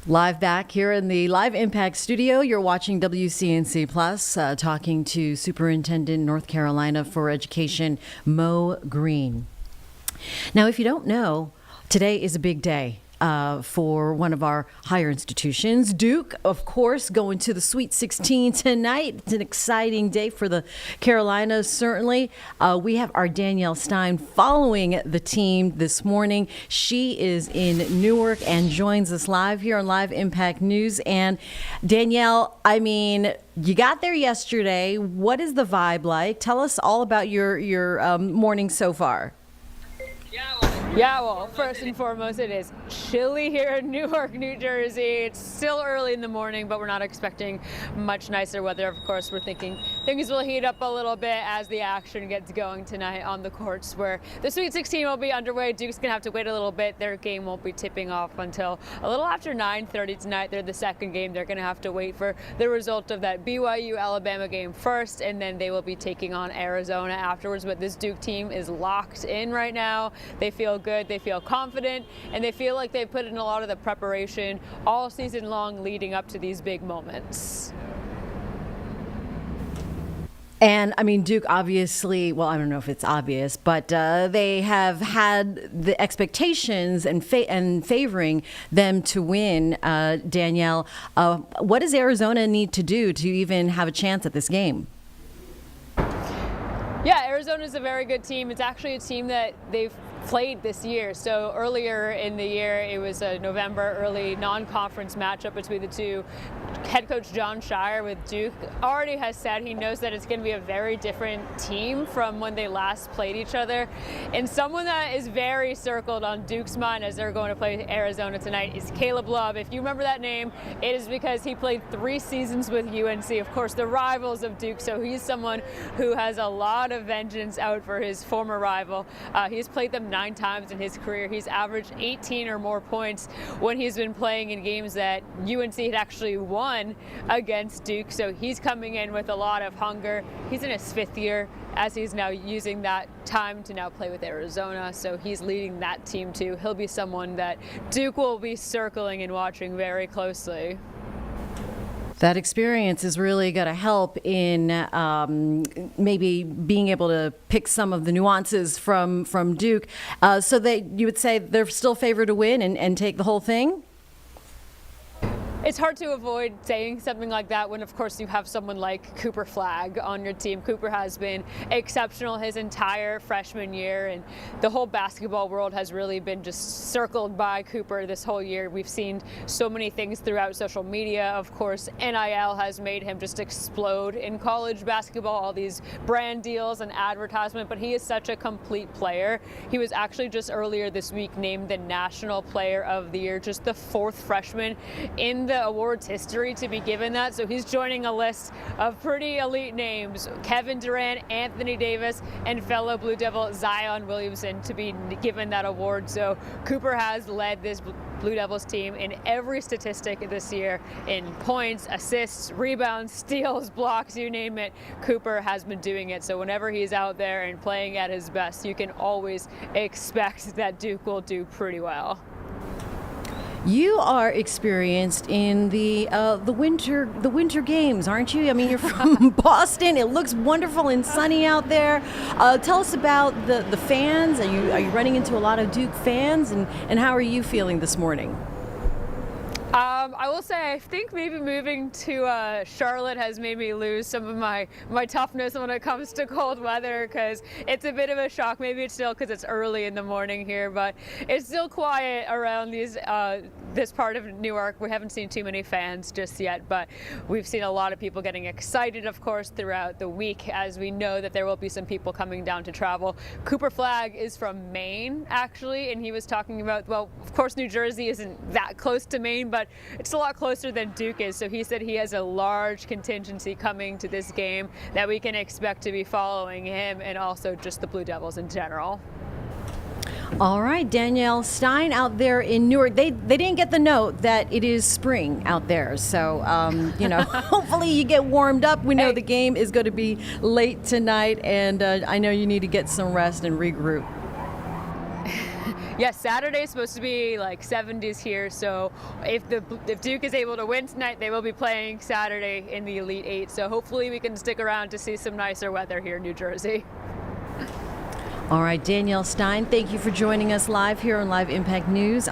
Live back here in the Live Impact studio, you're watching WCNC Plus, talking to Superintendent North Carolina for Education, Mo Green. Now, if you don't know, today is a big day for one of our higher institutions. Duke, of course, going to the Sweet 16 tonight. It's an exciting day for the Carolinas, certainly. We have our Danielle Stein following the team this morning. She is in Newark and joins us live here on Live Impact News. And Danielle, I mean, you got there yesterday. What is the vibe like? Tell us all about your morning so far. Yeah, well, first and foremost, it is chilly here in Newark, New Jersey. It's still early in the morning, but we're not expecting much nicer weather. Of course, we're thinking things will heat up a little bit as the action gets going tonight on the courts where the Sweet 16 will be underway. Duke's going to have to wait a little bit. Their game won't be tipping off until a little after 9:30 tonight. They're the second game. They're going to have to wait for the result of that BYU-Alabama game first, and then they will be taking on Arizona afterwards. But this Duke team is locked in right now. They feel good, they feel confident, and they feel like they put in a lot of the preparation all season long leading up to these big moments. And I mean, Duke obviously, well, I don't know if it's obvious, but they have had the expectations and favoring them to win. Danielle, what does Arizona need to do to even have a chance at this game? Yeah, Arizona is a very good team. It's actually a team that they've played this year. So earlier in the year, it was a November early non-conference matchup between the two. Head coach John Scheyer with Duke already has said he knows that it's going to be a very different team from when they last played each other. And someone that is very circled on Duke's mind as they're going to play Arizona tonight is Caleb Love. If you remember that name, it is because he played 3 seasons with UNC, of course, the rivals of Duke. So he's someone who has a lot of vengeance out for his former rival. He's played them 9 times in his career. He's averaged 18 or more points when he's been playing in games that UNC had actually won against Duke. So he's coming in with a lot of hunger. He's in his 5th year as he's now using that time to now play with Arizona. So he's leading that team too. He'll be someone that Duke will be circling and watching very closely. That experience is really going to help in maybe being able to pick some of the nuances from Duke. So you would say they're still favored to win and take the whole thing? It's hard to avoid saying something like that when, of course, you have someone like Cooper Flagg on your team. Cooper has been exceptional his entire freshman year, and the whole basketball world has really been just circled by Cooper this whole year. We've seen so many things throughout social media. Of course, NIL has made him just explode in college basketball, all these brand deals and advertisement, but he is such a complete player. He was actually just earlier this week named the National Player of the Year, just the 4th freshman in the awards history to be given that. So he's joining a list of pretty elite names: Kevin Durant, Anthony Davis, and fellow Blue Devil Zion Williamson to be given that award. So Cooper has led this Blue Devils team in every statistic this year, in points, assists, rebounds, steals, blocks, you name it. Cooper has been doing it. So whenever he's out there and playing at his best, you can always expect that Duke will do pretty well. You are experienced in the winter games, aren't you? I mean, you're from Boston. It looks wonderful and sunny out there. Tell us about the fans. Are you running into a lot of Duke fans, and how are you feeling this morning? I will say I think maybe moving to Charlotte has made me lose some of my toughness when it comes to cold weather, because it's a bit of a shock. Maybe it's still because it's early in the morning here, but it's still quiet around this part of Newark. We haven't seen too many fans just yet, but we've seen a lot of people getting excited, of course, throughout the week, as we know that there will be some people coming down to travel. Cooper Flagg is from Maine, actually, and he was talking about, well, of course, New Jersey isn't that close to Maine, but it's a lot closer than Duke is. So he said he has a large contingency coming to this game that we can expect to be following him, and also just the Blue Devils in general. All right, Danielle Stein out there in Newark. They didn't get the note that it is spring out there. So, hopefully you get warmed up. We know the game is going to be late tonight, and I know you need to get some rest and regroup. Yes, Saturday is supposed to be like 70s here, so if Duke is able to win tonight, they will be playing Saturday in the Elite Eight. So hopefully we can stick around to see some nicer weather here in New Jersey. All right, Danielle Stein, thank you for joining us live here on Live Impact News.